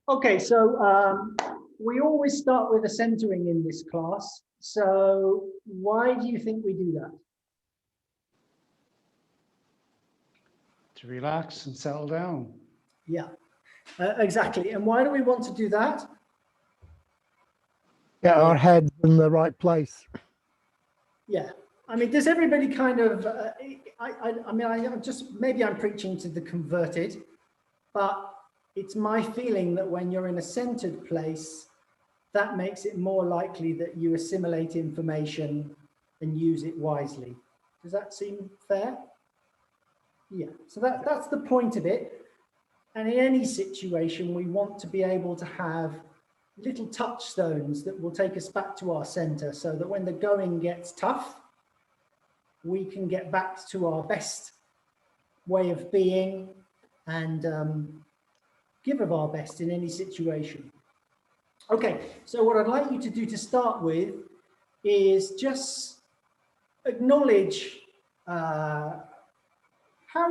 Okay, so we always start with a centering in this class. So why do you think we do that? To relax and settle down. Yeah, exactly. And why do we want to do that? Get our heads in the right place. Yeah. I mean, does everybody kind of, I mean, I'm just, maybe I'm preaching to the converted, but it's my feeling that when you're in a centered place, that makes it more likely that you assimilate information and use it wisely. Does that seem fair? Yeah, so that's the point of it. And in any situation, we want to be able to have little touchstones that will take us back to our center so that when the going gets tough, we can get back to our best way of being and give of our best in any situation. Okay, so what I'd like you to do to start with is just acknowledge how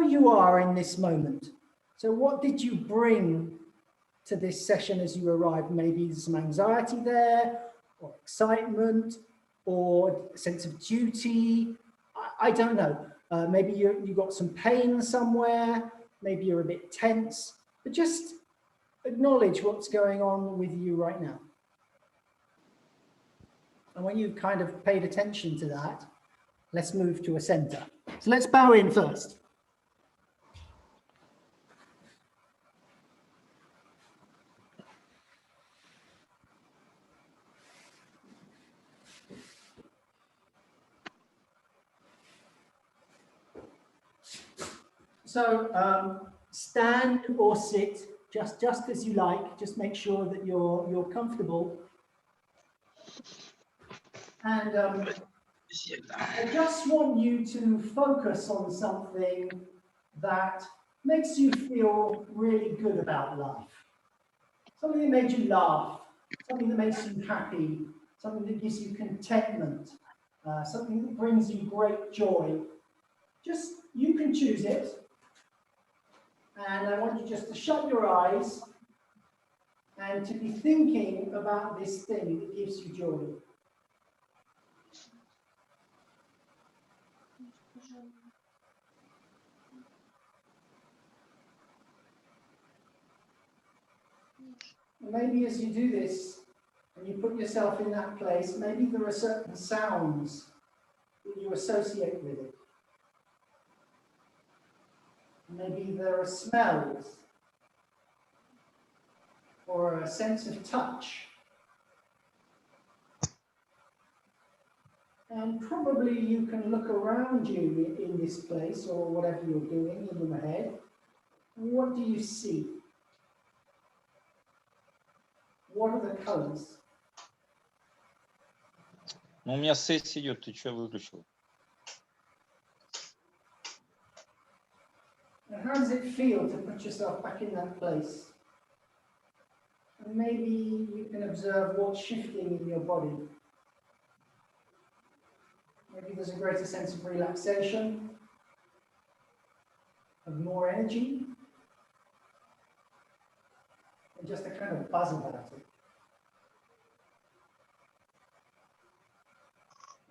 you are in this moment. So what did you bring to this session as you arrived? Maybe there's some anxiety there, or excitement, or a sense of duty. I don't know. Maybe you got some pain somewhere. Maybe you're a bit tense. But just acknowledge what's going on with you right now. And when you've kind of paid attention to that, let's move to a center. So let's bow in first. So stand or sit, just as you like. Just make sure that you're comfortable. And I just want you to focus on something that makes you feel really good about life. Something that made you laugh, something that makes you happy, something that gives you contentment, something that brings you great joy. Just, you can choose it. And I want you just to shut your eyes and to be thinking about this thing that gives you joy. Maybe as you do this, and you put yourself in that place, maybe there are certain sounds that you associate with it. Maybe there are smells, or a sense of touch. And probably you can look around you in this place, or whatever you're doing in your head. And what do you see? What are the colors? Ну, у меня сессия идет, ты что выключил? And how does it feel to put yourself back in that place? And maybe you can observe what's shifting in your body. Maybe there's a greater sense of relaxation, of more energy, and just a kind of buzz about it.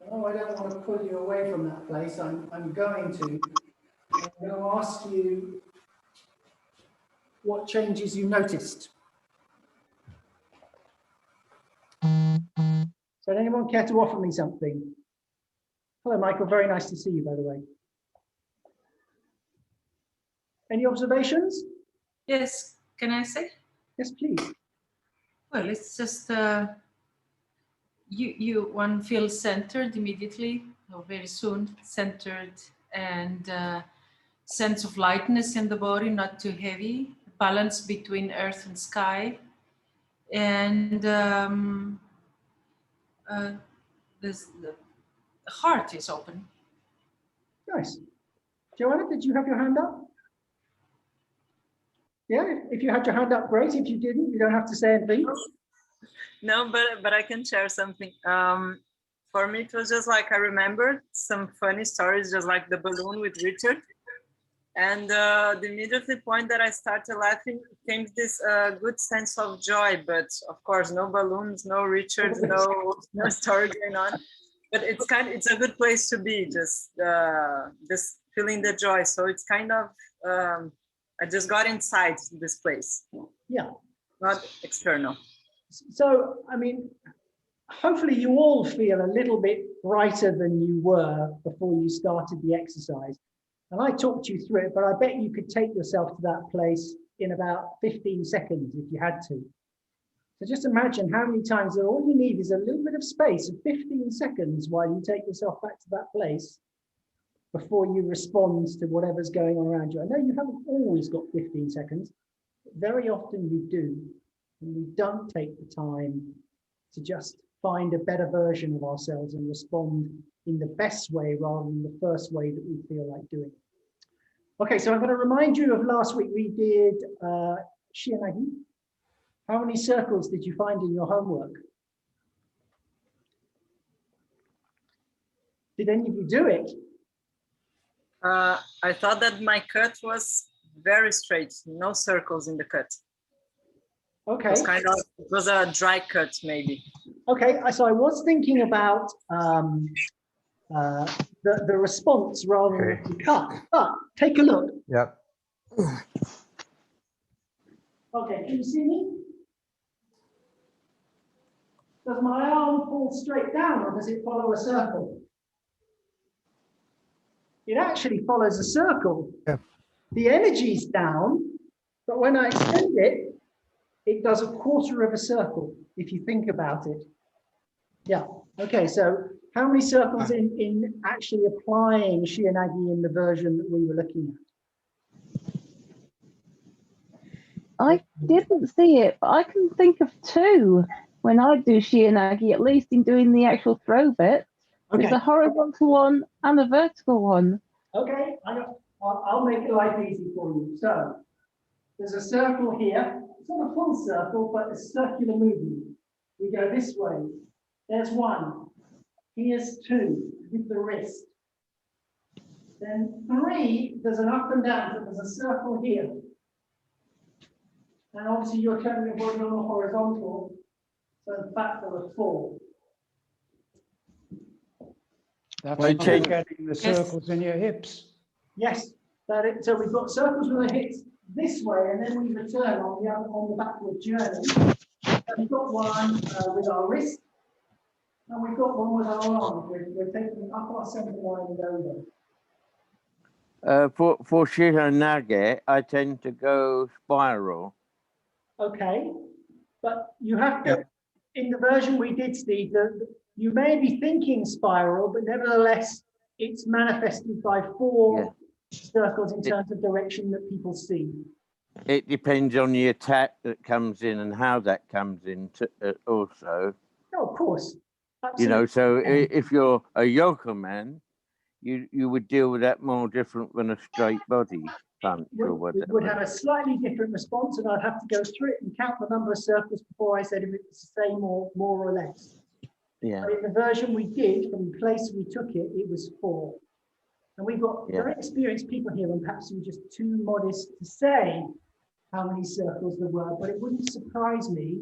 No, I don't want to pull you away from that place. I'm going to ask you what changes you noticed. So, anyone care to offer me something? Hello, Michael. Very nice to see you, by the way. Any observations? Yes, can I say? Yes, please. Well, it's just one feels centered immediately, or very soon centered, and sense of lightness in the body, not too heavy, balance between earth and sky, and the heart is open. Nice. Joanna, did you have your hand up? Yeah, if you had your hand up, great. If you didn't, you don't have to say anything. No, but I can share something. For me, it was just like I remembered some funny stories, just like the balloon with Richard. And the immediately point that I started laughing came this good sense of joy, but of course, no balloons, no Richards, no story going on. But it's a good place to be, just feeling the joy. So it's kind of, I just got inside this place. Yeah. Not external. So, I mean, hopefully you all feel a little bit brighter than you were before you started the exercise. And I talked you through it, but I bet you could take yourself to that place in about 15 seconds if you had to. So just imagine how many times that all you need is a little bit of space of 15 seconds while you take yourself back to that place before you respond to whatever's going on around you. I know you haven't always got 15 seconds, but very often you do. And we don't take the time to just find a better version of ourselves and respond in the best way rather than the first way that we feel like doing. Okay, so I'm going to remind you of last week we did shihonage. How many circles did you find in your homework? Did any of you do it? I thought that my cut was very straight, no circles in the cut. Okay. It was a dry cut, maybe. Okay, so I was thinking about the response rather than the cut, but take a look. Yep. Okay, can you see me? Does my arm fall straight down or does it follow a circle? It actually follows a circle. Yeah. The energy's down, but when I extend it, it does a quarter of a circle, if you think about it. Yeah, okay, so how many circles in actually applying shihonage in the version that we were looking at? I didn't see it, but I can think of two when I do shihonage, at least in doing the actual throw bit. Okay. There's a horizontal one and a vertical one. Okay, I'll make it life easy for you. So there's a circle here. It's not a full circle, but a circular movement. We go this way. There's one. Here's two with the wrist. Then three, there's an up and down, so there's a circle here. And obviously you're turning your body on the horizontal, so in fact there are four. That's Wait, not change- getting the circles in your hips. Yes, so we've got circles with the hips this way, and then we return on the backward journey. And we've got one with our wrist, and we've got one with our arm. We're taking up our center line and over. For shihonage, I tend to go spiral. Okay, but you have to, in the version we did, Steve, you may be thinking spiral, but nevertheless, it's manifested by four circles in terms of direction that people see. It depends on the attack that comes in and how that comes in also. Oh, of course. Absolutely. You know, so if you're a yoga man, you would deal with that more different than a straight body punch or whatever. It would have a slightly different response, and I'd have to go through it and count the number of circles before I said if it's the same or more or less. Yeah. But in the version we did, from the place we took it, it was 4. And we've got very experienced people here, and perhaps we're just too modest to say how many circles there were, but it wouldn't surprise me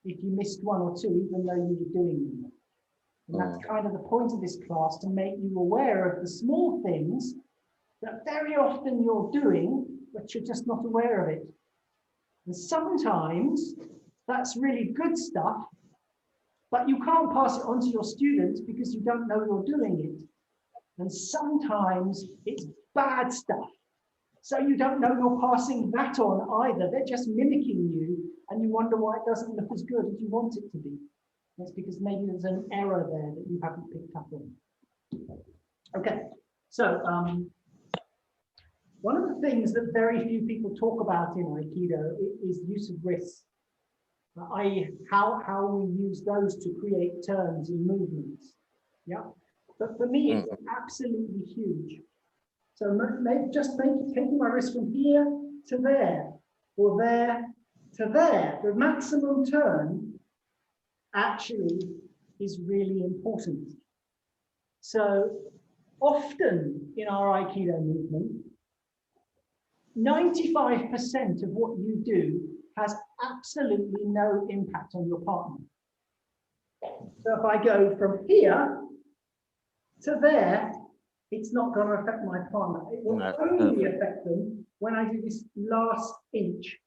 if you missed 1 or 2, even though you were doing them. And that's kind of the point of this class, to make you aware of the small things that very often you're doing, but you're just not aware of it. And sometimes that's really good stuff, but you can't pass it on to your students because you don't know you're doing it. And sometimes it's bad stuff. So you don't know you're passing that on either. They're just mimicking you, and you wonder why it doesn't look as good as you want it to be. That's because maybe there's an error there that you haven't picked up on. Okay, so one of the things that very few people talk about in Aikido is use of wrists, i.e. how we use those to create turns and movements. Yeah, but for me, it's absolutely huge. So taking my wrist from here to there, or there to there, the maximum turn actually is really important. So often in our Aikido movement, 95% of what you do has absolutely no impact on your partner. So if I go from here to there, it's not going to affect my partner. It will only affect them when I do this last inch.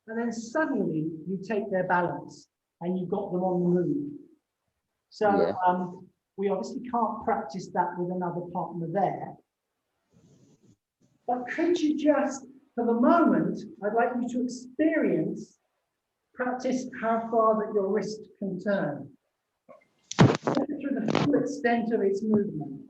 And then suddenly you take their balance and you've got them on the move. So we obviously can't practice that with another partner there. But could you just, for the moment, I'd like you to practice how far that your wrist can turn. Through the full extent of its movement.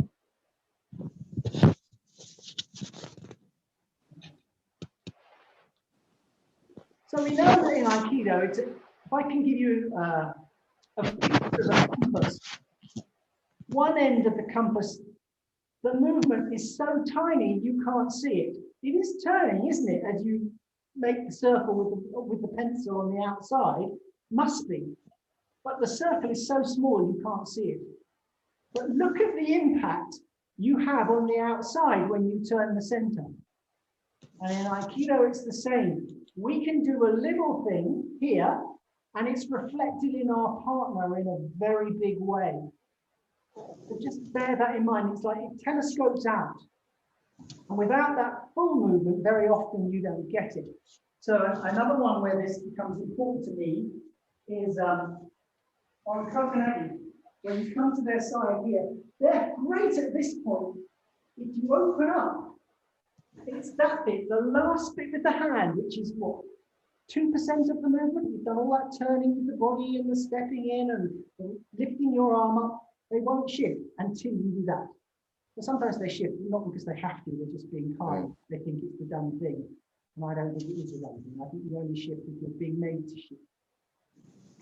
So we know that in Aikido, if I can give you a picture of a compass, one end of the compass, the movement is so tiny you can't see it. It is turning, isn't it, as you make the circle with the pencil on the outside? Must be. But the circle is so small you can't see it. But look at the impact you have on the outside when you turn the center. And in Aikido, it's the same. We can do a little thing here, and it's reflected in our partner in a very big way. So just bear that in mind. It's like it telescopes out. And without that full movement, very often you don't get it. So another one where this becomes important to me is on tenchinage. When you come to their side here, they're great at this point. If you open up, it's that bit, the last bit with the hand, which is what, 2% of the movement. You've done all that turning with the body and the stepping in and lifting your arm up. They won't shift until you do that. But sometimes they shift, not because they have to, they're just being kind. They think it's the done thing. And I don't think it is a done thing. I think you only shift if you're being made to shift.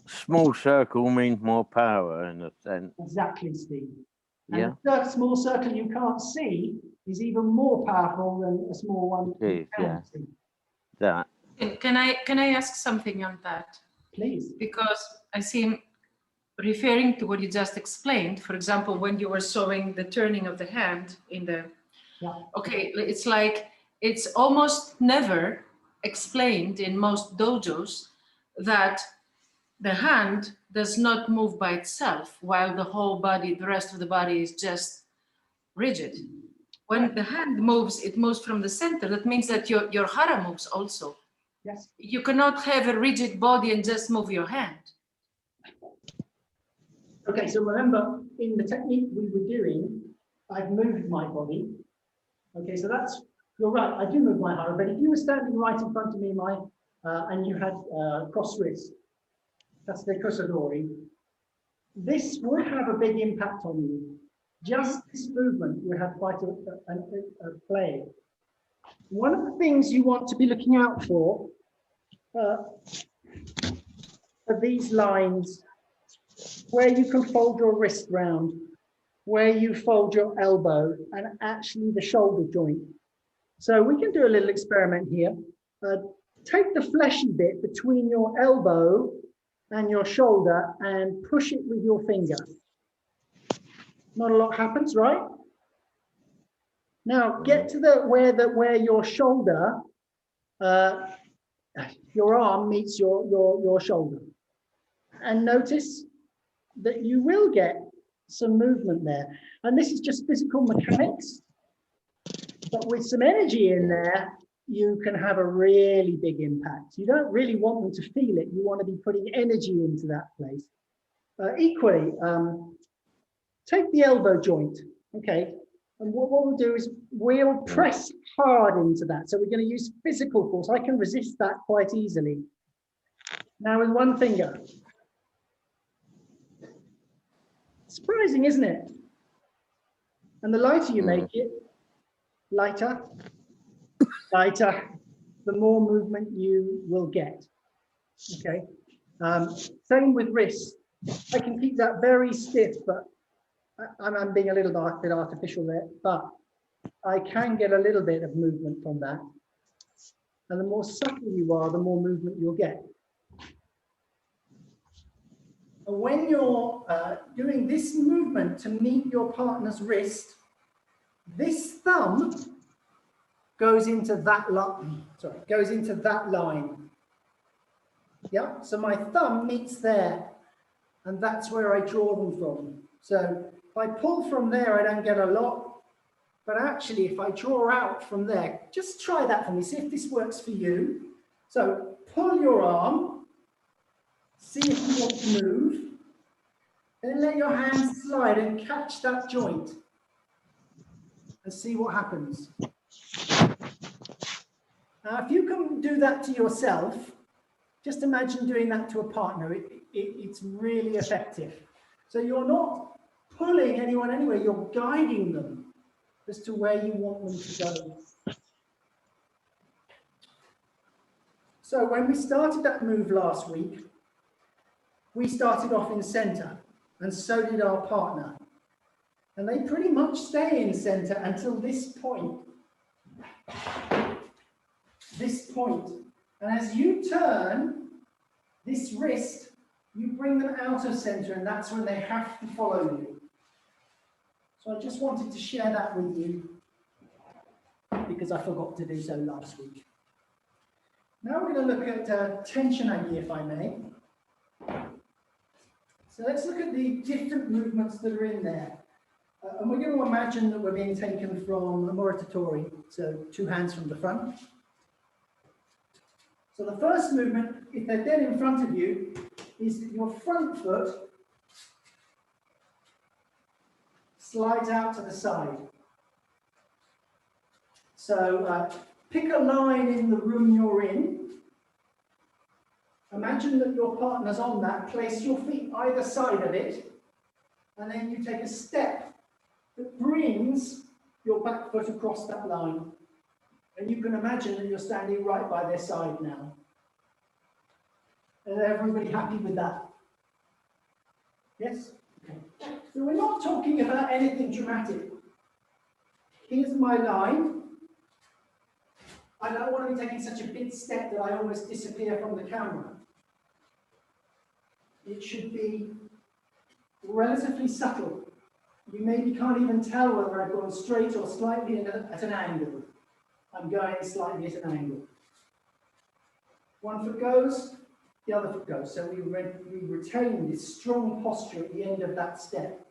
Small circle means more power in a sense. Exactly, Steve. And Yeah. the small circle you can't see is even more powerful than a small one you can see. That. Can I ask something on that? Please. Because I seem referring to what you just explained. For example, when you were showing the turning of the hand in the, okay, it's like it's almost never explained in most dojos that the hand does not move by itself while the whole body, the rest of the body is just rigid. When the hand moves, it moves from the center. That means that your hara moves also. Yes. You cannot have a rigid body and just move your hand. Okay, so remember, in the technique we were doing, I've moved my body. Okay, so that's, you're right, I do move my hara, but if you were standing right in front of me, and you had cross wrist, that's the kusadori, this would have a big impact on you. Just this movement would have quite a play. One of the things you want to be looking out for are these lines where you can fold your wrist round, where you fold your elbow, and actually the shoulder joint. So we can do a little experiment here. Take the fleshy bit between your elbow and your shoulder and push it with your finger. Not a lot happens, right? Now get to where your shoulder, your arm meets your shoulder, and notice that you will get some movement there. And this is just physical mechanics, but with some energy in there, you can have a really big impact. You don't really want them to feel it. You want to be putting energy into that place. Equally, take the elbow joint, okay? And what we'll do is we'll press hard into that. So we're going to use physical force. I can resist that quite easily. Now with one finger. Surprising, isn't it? And the lighter you make it, lighter, lighter, the more movement you will get. Okay. Same with wrists. I can keep that very stiff, but I'm being a little bit artificial there, but I can get a little bit of movement from that. And the more subtle you are, the more movement you'll get. And when you're doing this movement to meet your partner's wrist, this thumb goes into that line. Sorry, goes into that line. Yeah, so my thumb meets there, and that's where I draw them from. So if I pull from there, I don't get a lot. But actually, if I draw out from there, just try that for me. See if this works for you. So pull your arm, see if you want to move, then let your hand slide and catch that joint and see what happens. Now, if you can do that to yourself, just imagine doing that to a partner. It's really effective. So you're not pulling anyone anywhere, you're guiding them as to where you want them to go. So when we started that move last week, we started off in center, and so did our partner. And they pretty much stay in center until this point. This point. And as you turn this wrist, you bring them out of center, and that's when they have to follow you. So I just wanted to share that with you because I forgot to do so last week. Now we're going to look at tenchinage, if I may. So let's look at the different movements that are in there. And we're going to imagine that we're being taken from a moritatori, so two hands from the front. So the first movement, if they're dead in front of you, is that your front foot slides out to the side. So pick a line in the room you're in. Imagine that your partner's on that. Place your feet either side of it. And then you take a step that brings your back foot across that line. And you can imagine that you're standing right by their side now. Is everybody happy with that? Yes? Okay. So we're not talking about anything dramatic. Here's my line. I don't want to be taking such a big step that I almost disappear from the camera. It should be relatively subtle. You maybe can't even tell whether I've gone straight or slightly at an angle. I'm going slightly at an angle. One foot goes, the other foot goes. So we retain this strong posture at the end of that step,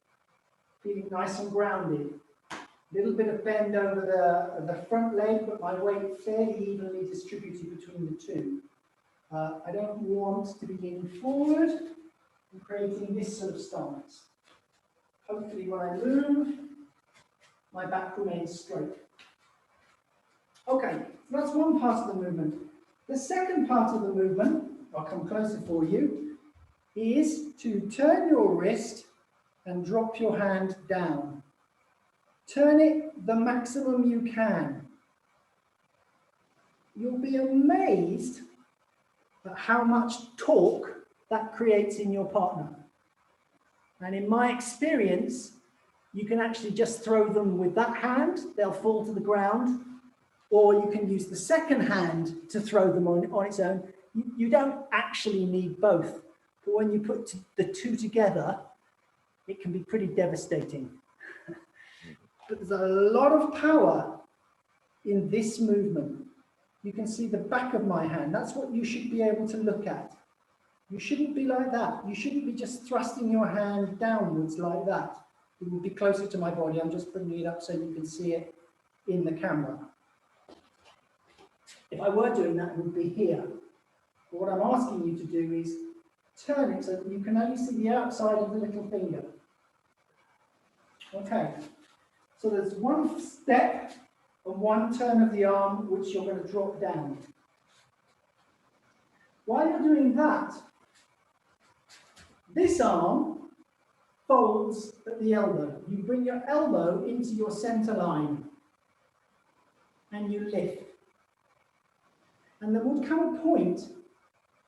feeling nice and grounded. A little bit of bend over the front leg, but my weight fairly evenly distributed between the two. I don't want to be leaning forward and creating this sort of stance. Hopefully when I move, my back remains straight. Okay, so that's one part of the movement. The second part of the movement, I'll come closer for you, is to turn your wrist and drop your hand down. Turn it the maximum you can. You'll be amazed at how much torque that creates in your partner. And in my experience, you can actually just throw them with that hand, they'll fall to the ground, or you can use the second hand to throw them on its own. You don't actually need both, but when you put the two together, it can be pretty devastating. But there's a lot of power in this movement. You can see the back of my hand. That's what you should be able to look at. You shouldn't be like that. You shouldn't be just thrusting your hand downwards like that. It would be closer to my body. I'm just putting it up so you can see it in the camera. If I were doing that, it would be here. But what I'm asking you to do is turn it so that you can only see the outside of the little finger. Okay. So there's one step and one turn of the arm which you're going to drop down. While you're doing that, this arm folds at the elbow. You bring your elbow into your center line and you lift. And there would come a point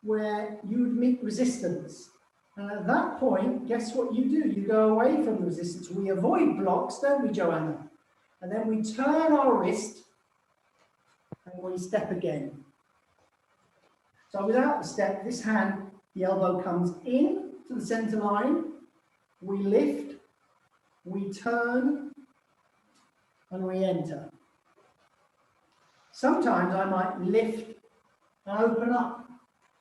where you would meet resistance. And at that point, guess what you do? You go away from the resistance. We avoid blocks, don't we, Joanna? And then we turn our wrist and we step again. So without the step, this hand, the elbow comes in to the center line. We lift, we turn, and we enter. Sometimes I might lift and open up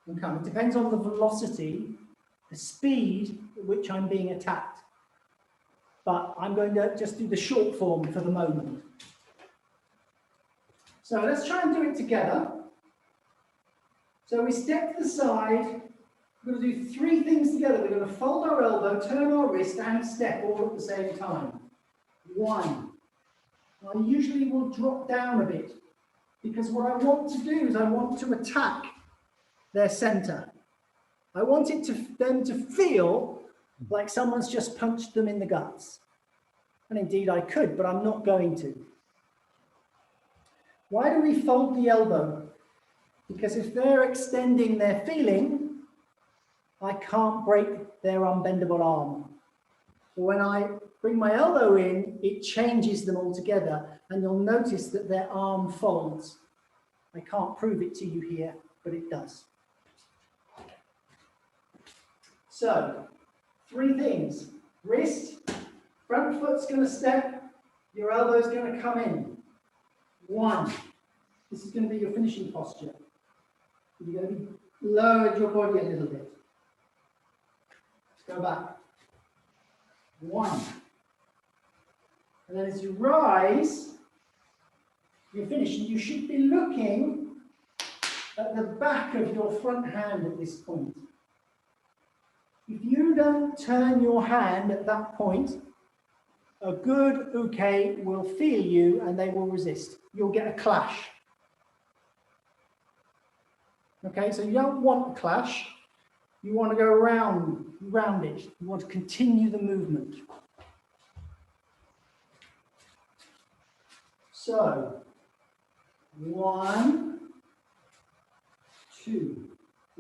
and come. It depends on the velocity, the speed at which I'm being attacked. But I'm going to just do the short form for the moment. So let's try and do it together. So we step to the side. We're going to do 3 things together. We're going to fold our elbow, turn our wrist, and step all at the same time. 1. I usually will drop down a bit, because what I want to do is I want to attack their center. I want them to feel like someone's just punched them in the guts. And indeed I could, but I'm not going to. Why do we fold the elbow? Because if they're extending their feeling, I can't break their unbendable arm. When I bring my elbow in, it changes them altogether, and you'll notice that their arm folds. I can't prove it to you here, but it does. So, 3 things. Wrist, front foot's going to step, your elbow's going to come in. 1. This is going to be your finishing posture. You're going to be lowered your body a little bit. Let's go back. 1. And then as you rise, you're finished. You should be looking at the back of your front hand at this point. If you don't turn your hand at that point, a good uke will feel you and they will resist. You'll get a clash. Okay, so you don't want a clash. You want to go around it. You want to continue the movement. So, 1, 2.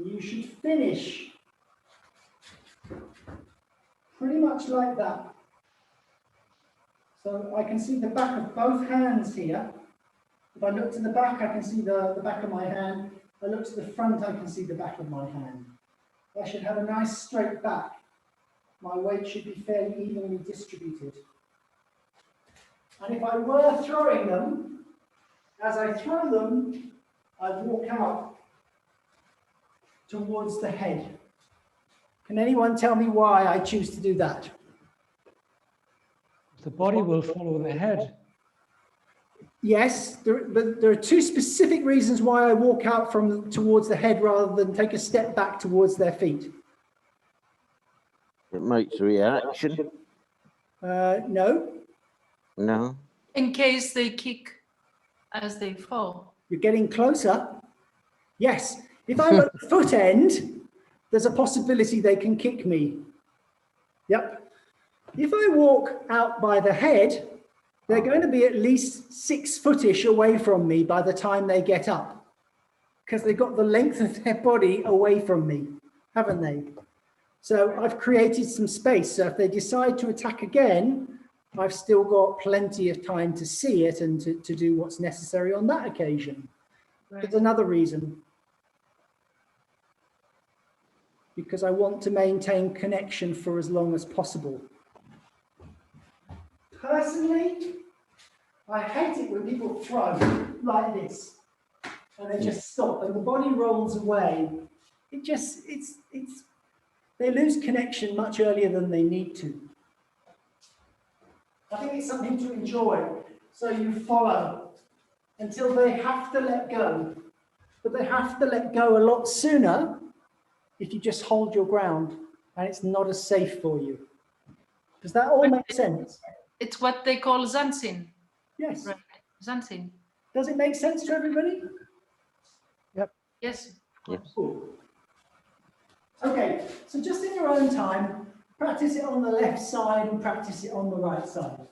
You should finish pretty much like that. So I can see the back of both hands here. If I look to the back, I can see the back of my hand. If I look to the front, I can see the back of my hand. I should have a nice straight back. My weight should be fairly evenly distributed. And if I were throwing them, as I throw them, I'd walk out towards the head. Can anyone tell me why I choose to do that? The body will follow the head. Yes, but there are 2 specific reasons why I walk out towards the head rather than take a step back towards their feet. It makes a reaction. No. No. In case they kick as they fall. You're getting closer. Yes. If I'm at the foot end, there's a possibility they can kick me. Yep. If I walk out by the head, they're going to be at least 6 foot-ish away from me by the time they get up, because they've got the length of their body away from me, haven't they? So I've created some space. So if they decide to attack again, I've still got plenty of time to see it and to do what's necessary on that occasion. Right. There's another reason. Because I want to maintain connection for as long as possible. Personally, I hate it when people throw like this and they just stop and the body rolls away. They lose connection much earlier than they need to. I think it's something to enjoy. So you follow until they have to let go. But they have to let go a lot sooner if you just hold your ground and it's not as safe for you. Does that all make sense? It's what they call zanzin. Yes. Right. Zanzin. Does it make sense to everybody? Yes. Yes. Cool. Okay, so just in your own time, practice it on the left side and practice it on the right side.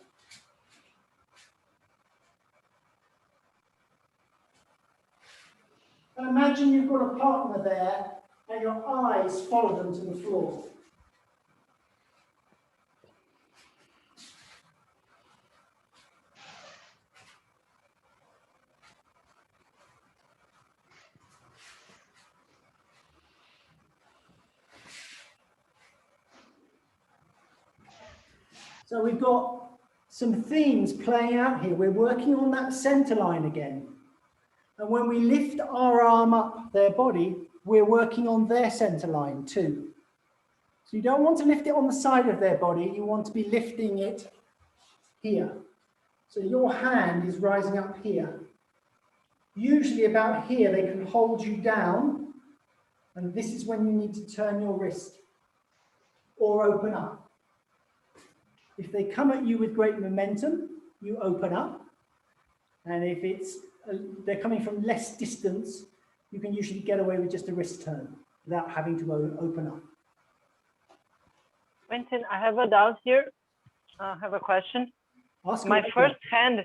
And imagine you've got a partner there and your eyes follow them to the floor. So we've got some themes playing out here. We're working on that center line again. And when we lift our arm up their body, we're working on their center line too. So you don't want to lift it on the side of their body, you want to be lifting it here. So your hand is rising up here. Usually about here, they can hold you down, and this is when you need to turn your wrist or open up. If they come at you with great momentum, you open up. And if they're coming from less distance, you can usually get away with just a wrist turn without having to open up. Quentin, I have a doubt here. I have a question. Ask My away. first hand,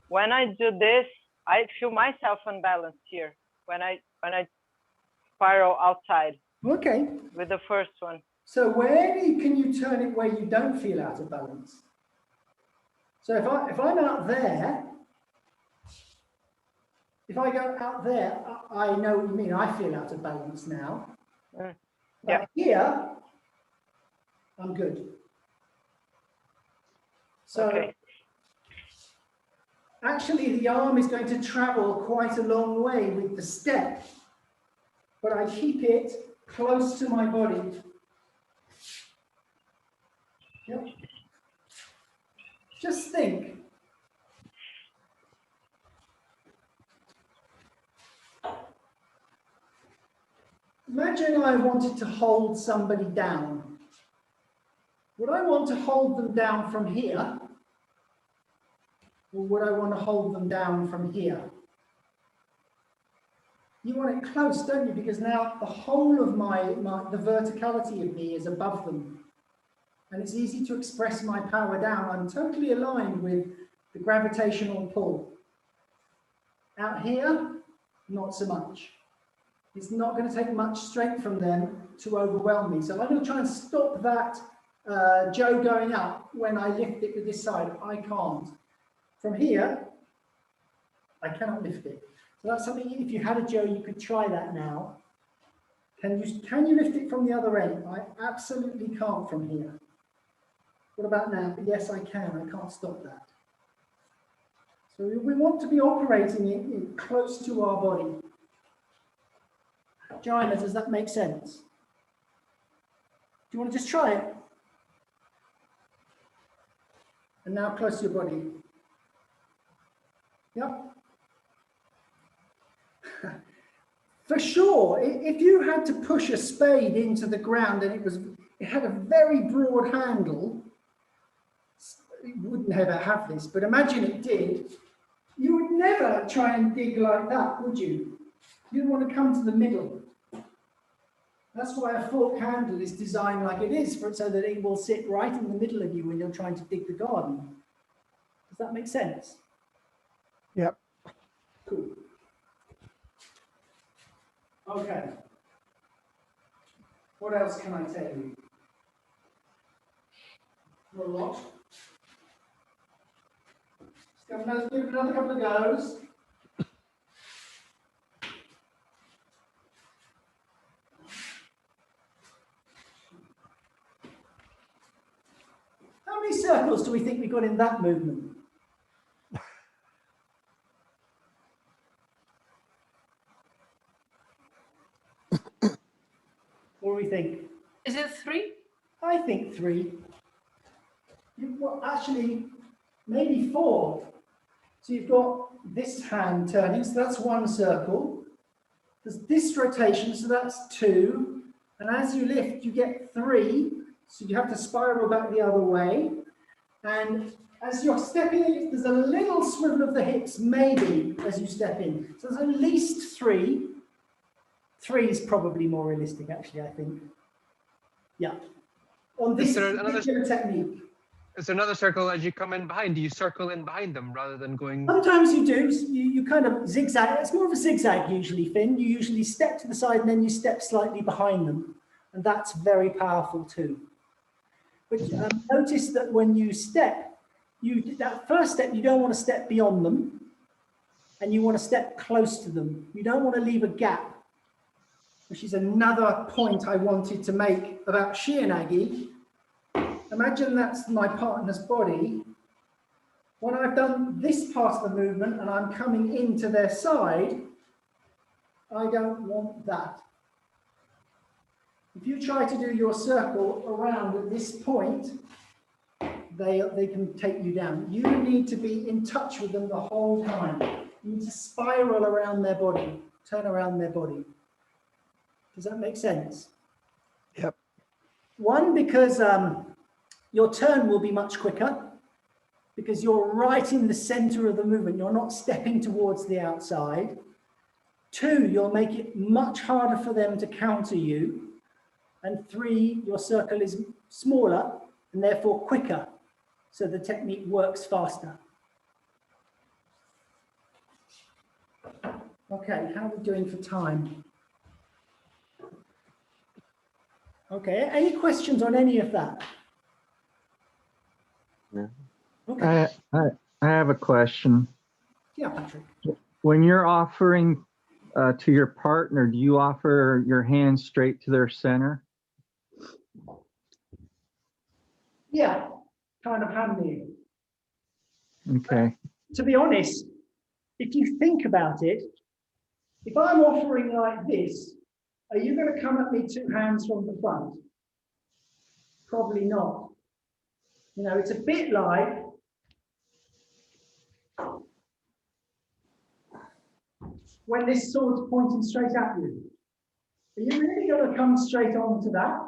when I do this, I feel myself unbalanced here when I spiral outside. Okay. With the first one. So where can you turn it where you don't feel out of balance? So if I'm out there, if I go out there, I know what you mean. I feel out of balance now. Yeah. But here, I'm good. So okay. Actually, the arm is going to travel quite a long way with the step, but I keep it close to my body. Yep. Just think. Imagine I wanted to hold somebody down. Would I want to hold them down from here? Or would I want to hold them down from here? You want it close, don't you? Because now the whole of the verticality of me is above them. And it's easy to express my power down. I'm totally aligned with the gravitational pull. Out here, not so much. It's not going to take much strength from them to overwhelm me. So I'm going to try and stop that Joe going up when I lift it with this side. I can't. From here, I cannot lift it. So that's something, if you had a Joe, you could try that now. Can you lift it from the other end? I absolutely can't from here. What about now? Yes, I can. I can't stop that. So we want to be operating it close to our body. Joanna, does that make sense? Do you want to just try it? And now close to your body. Yep. For sure, if you had to push a spade into the ground and it had a very broad handle, you wouldn't ever have this, but imagine it did, you would never try and dig like that, would you? You'd want to come to the middle. That's why a fork handle is designed like it is, so that it will sit right in the middle of you when you're trying to dig the garden. Does that make sense? Yep. Cool. Okay. What else can I tell you? Not a lot. Let's give it another couple of goes. How many circles do we think we got in that movement? What do we think? Is it 3? I think 3. Well, actually, maybe 4. So you've got this hand turning, so that's 1 circle. There's this rotation, so that's 2. And as you lift, you get 3. So you have to spiral back the other way. And as you're stepping in, there's a little swivel of the hips, maybe, as you step in. So there's at least 3. 3 is probably more realistic, actually, I think. Yeah. On this particular technique. Is there another circle as you come in behind? Do you circle in behind them rather than going? Sometimes you do. You kind of zigzag. It's more of a zigzag usually, Finn. You usually step to the side and then you step slightly behind them. And that's very powerful too. But notice that when you step, that first step, you don't want to step beyond them. And you want to step close to them. You don't want to leave a gap. Which is another point I wanted to make about shihonage. Imagine that's my partner's body. When I've done this part of the movement and I'm coming into their side, I don't want that. If you try to do your circle around at this point, they can take you down. You need to be in touch with them the whole time. You need to spiral around their body, turn around their body. Does that make sense? Yep. One, because your turn will be much quicker, because you're right in the center of the movement. You're not stepping towards the outside. Two, you'll make it much harder for them to counter you. And three, your circle is smaller and therefore quicker. So the technique works faster. Okay, how are we doing for time? Okay, any questions on any of that? No. Okay. I have a question. Yeah, Patrick. When you're offering to your partner, do you offer your hand straight to their center? Yeah, kind of handy. Okay. To be honest, if you think about it, if I'm offering like this, are you going to come at me two hands from the front? Probably not. You know, it's a bit like when this sword's pointing straight at you. Are you really going to come straight on to that?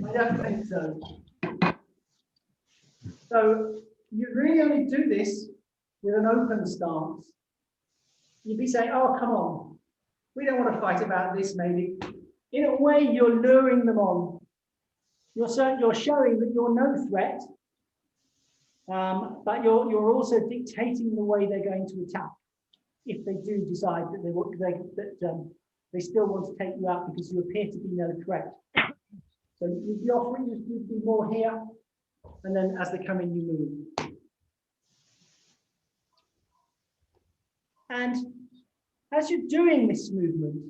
I don't think so. So you really only do this with an open stance. You'd be saying, oh, come on. We don't want to fight about this, maybe. In a way, you're luring them on. You're showing that you're no threat, but you're also dictating the way they're going to attack. If they do decide that they still want to take you out because you appear to be no threat. So you'd be offering, you'd be more here, and then as they come in, you move. And as you're doing this movement,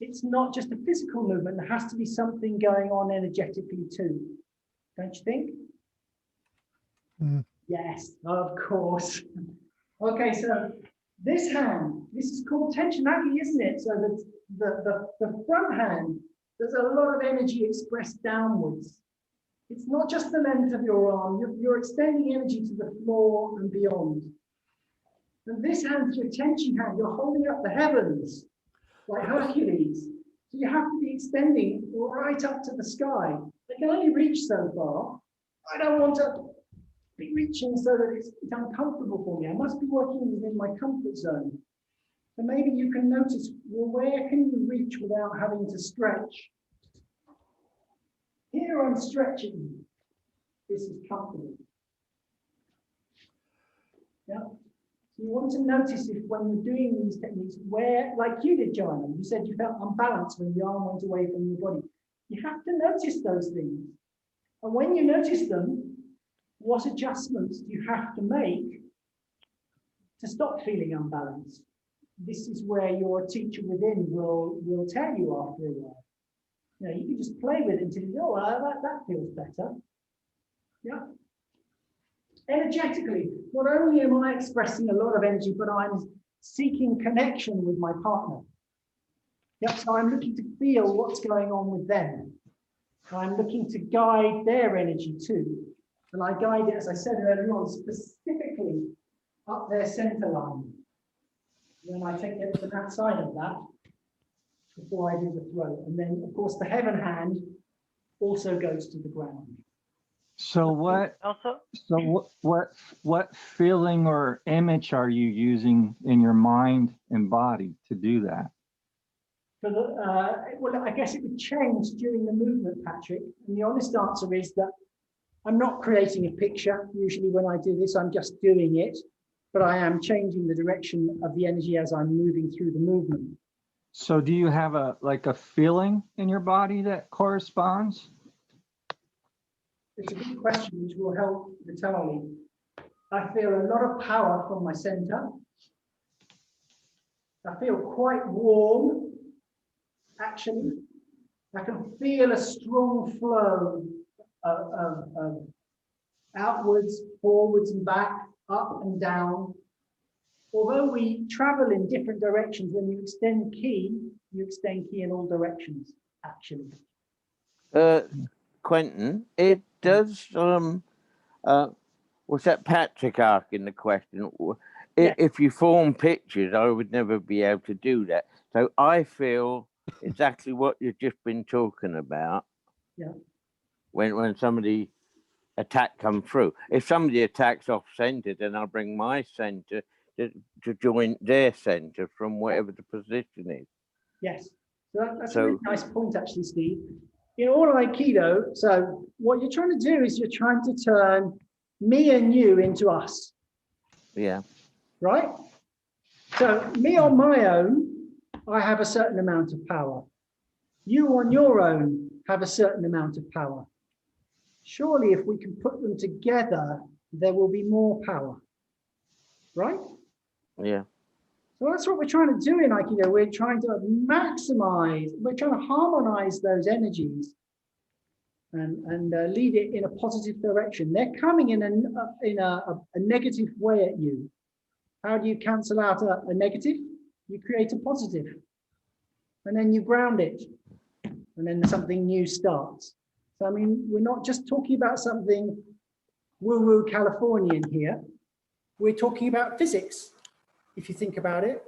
it's not just a physical movement, there has to be something going on energetically too. Don't you think? Yes, of course. Okay, so this hand, this is called tenchinage, isn't it? So the front hand, there's a lot of energy expressed downwards. It's not just the length of your arm, you're extending energy to the floor and beyond. And this hand's your tension hand, you're holding up the heavens like Hercules. So you have to be extending right up to the sky. They can only reach so far. I don't want to be reaching so that it's uncomfortable for me. I must be working within my comfort zone. And maybe you can notice, well, where can you reach without having to stretch? Here I'm stretching. This is comfortable. Yeah. So you want to notice if when you're doing these techniques, where, like you did, Joanna, you said you felt unbalanced when the arm went away from your body. You have to notice those things. And when you notice them, what adjustments do you have to make to stop feeling unbalanced? This is where your teacher within will tell you after a while. You know, you can just play with it until you go, oh, that feels better. Yeah. Energetically, not only am I expressing a lot of energy, but I'm seeking connection with my partner. Yep, so I'm looking to feel what's going on with them. I'm looking to guide their energy too. And I guide it, as I said earlier on, specifically up their center line. Then I take it to that side of that before I do the throat. And then, of course, the heaven hand also goes to the ground. So what feeling or image are you using in your mind and body to do that? Well, I guess it would change during the movement, Patrick. And the honest answer is that I'm not creating a picture. Usually when I do this, I'm just doing it, but I am changing the direction of the energy as I'm moving through the movement. So do you have a feeling in your body that corresponds? It's a good question, which will help Vitaly. I feel a lot of power from my center. I feel quite warm, actually. I can feel a strong flow of outwards, forwards and back, up and down. although we travel in different directions, when you extend ki in all directions, actually. Quentin, it does was that Patrick asking the question? If you form pictures, I would never be able to do that. So I feel exactly what you've just been talking about. Yeah. When somebody attack come through. If somebody attacks off center, then I'll bring my center to join their center from whatever the position is. Yes. So that's a really nice point, actually, Steve. In all Aikido, so what you're trying to do is you're trying to turn me and you into us. Yeah. Right? So me on my own, I have a certain amount of power. You on your own have a certain amount of power. Surely if we can put them together, there will be more power. Right? Yeah. So that's what we're trying to do in Aikido. We're trying to maximize, we're trying to harmonize those energies and lead it in a positive direction. They're coming in a negative way at you. How do you cancel out a negative? You create a positive. And then you ground it. And then something new starts. So, I mean, we're not just talking about something woo-woo Californian here. We're talking about physics, if you think about it.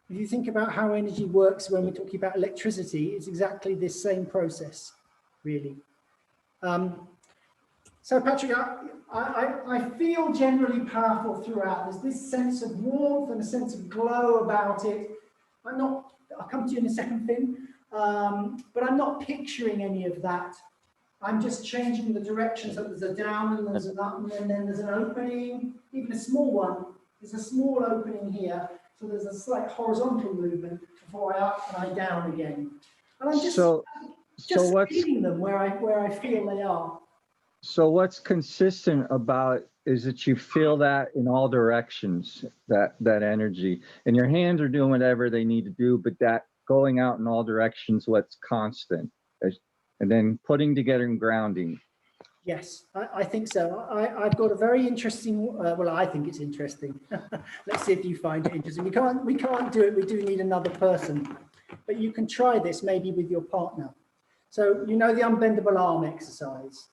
If you think about how energy works when we're talking about electricity, it's exactly this same process, really. So Patrick, I feel generally powerful throughout. There's this sense of warmth and a sense of glow about it. I'll come to you in a second, Finn, but I'm not picturing any of that. I'm just changing the direction. So there's a down and there's an up and then there's an opening, even a small one. There's a small opening here. So there's a slight horizontal movement before I up and I down again. And I'm just feeling them where I feel they are. So what's consistent about is that you feel that in all directions, that energy, and your hands are doing whatever they need to do, but that going out in all directions, what's constant, and then putting together and grounding. Yes, I think so. I've got a very interesting, well, I think it's interesting. Let's see if you find it interesting. We can't do it. We do need another person, but you can try this maybe with your partner. So, you know, the unbendable arm exercise.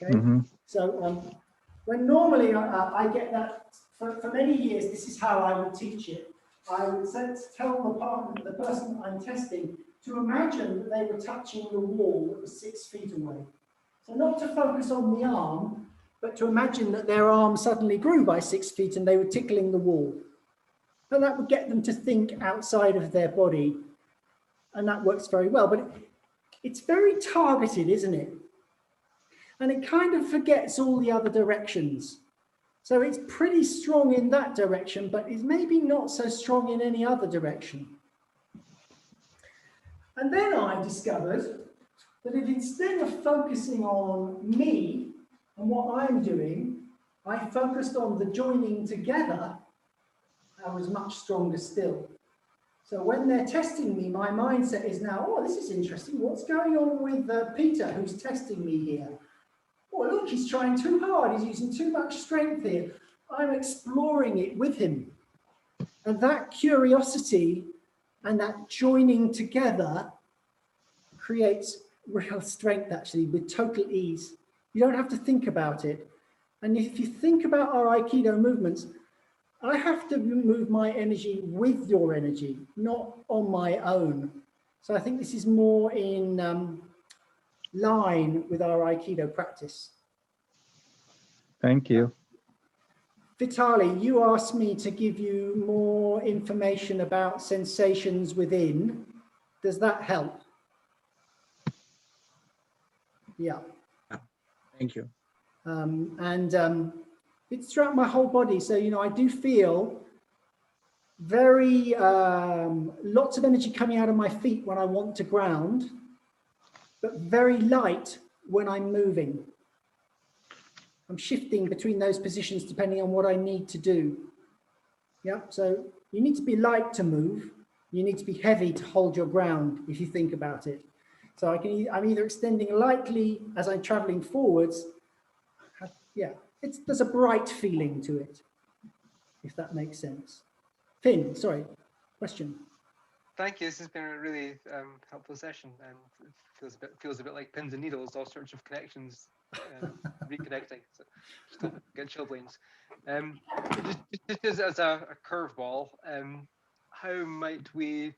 Okay. Mm-hmm. So when normally I get that, for many years, this is how I would teach it. I would tell the partner, the person I'm testing, to imagine that they were touching the wall that was 6 feet away. So not to focus on the arm, but to imagine that their arm suddenly grew by 6 feet and they were tickling the wall. And that would get them to think outside of their body. And that works very well. But it's very targeted, isn't it? And it kind of forgets all the other directions. So it's pretty strong in that direction, but it's maybe not so strong in any other direction. And then I discovered that if instead of focusing on me and what I'm doing, I focused on the joining together, I was much stronger still. So when they're testing me, my mindset is now, oh, this is interesting. What's going on with Peter, who's testing me here? Oh, look, he's trying too hard. He's using too much strength here. I'm exploring it with him. And that curiosity and that joining together creates real strength, actually, with total ease. You don't have to think about it. And if you think about our Aikido movements, I have to move my energy with your energy, not on my own. So I think this is more in line with our Aikido practice. Thank you. Vitali, you asked me to give you more information about sensations within. Does that help? Yeah. Thank you. It's throughout my whole body. So, you know, I do feel very, lots of energy coming out of my feet when I want to ground, but very light when I'm moving. I'm shifting between those positions depending on what I need to do. Yeah, so you need to be light to move. You need to be heavy to hold your ground, if you think about it. So I'm either extending lightly as I'm traveling forwards. Yeah, there's a bright feeling to it, if that makes sense. Finn, sorry, question. Thank you. This has been a really helpful session, and it feels a bit like pins and needles, all sorts of connections, reconnecting. So still get chilblains. Just as a curveball, how might we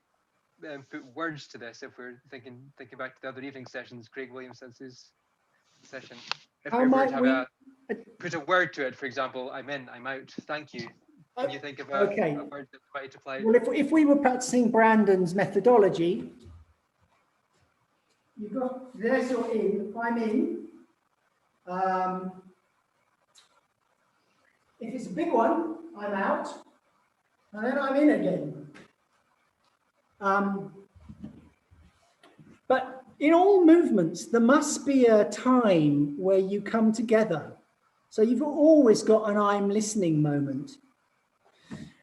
put words to this if we're thinking back to the other evening sessions, Craig Williamson's session? If How we were might to we have put a word to it, for example, I'm in, I'm out, thank you. Can you think of a word that might apply? Well, if we were practicing Brandon's methodology, you've got there's your in, I'm in. If it's a big one, I'm out, and then I'm in again. But in all movements, there must be a time where you come together. So you've always got an I'm listening moment.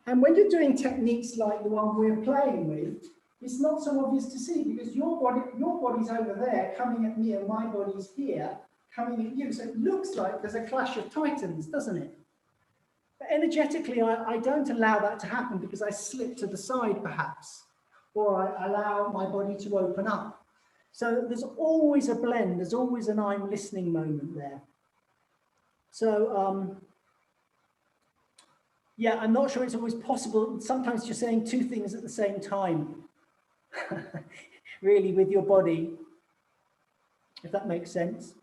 And when you're doing techniques like the one we're playing with, it's not so obvious to see because your body's over there coming at me and my body's here coming at you. So it looks like there's a clash of titans, doesn't it? But energetically, I don't allow that to happen because I slip to the side perhaps, or I allow my body to open up. So there's always a blend. There's always an I'm listening moment there. So, yeah, I'm not sure it's always possible. Sometimes you're saying two things at the same time, really, with your body, if that makes sense.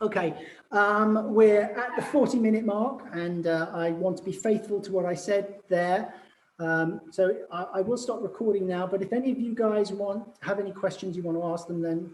Okay, we're at the 40-minute mark, and I want to be faithful to what I said there. So I will stop recording now, but if any of you guys have any questions you want to ask them, then